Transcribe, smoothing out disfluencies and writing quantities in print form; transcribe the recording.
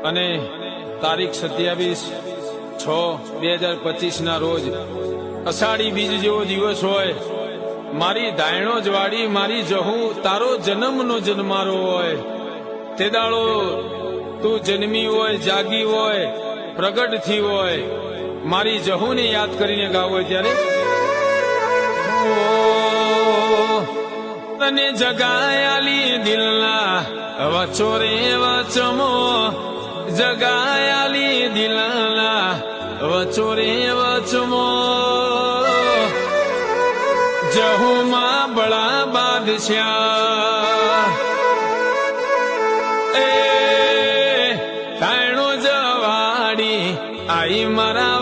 અને તારીખ 27/6/2025 ના રોજ અષાઢી બીજ જેવો દિવસ હોય, મારી ધાયણો જવાડી મારી જહું તારો જન્મનો જન્મારો હોય, તે દાડો તું જન્મી હોય, જાગી હોય, પ્રગટ થી હોય, મારી જહુને યાદ કરીને ગાવ હોય ત્યારે તને જગાયાલી દિલના વચો રે વચમો, જગાયાલી દિલના વચો રે વચમો, જહુમાં બળા બાદશાહ એ તાણો જવાડી આઈ મારા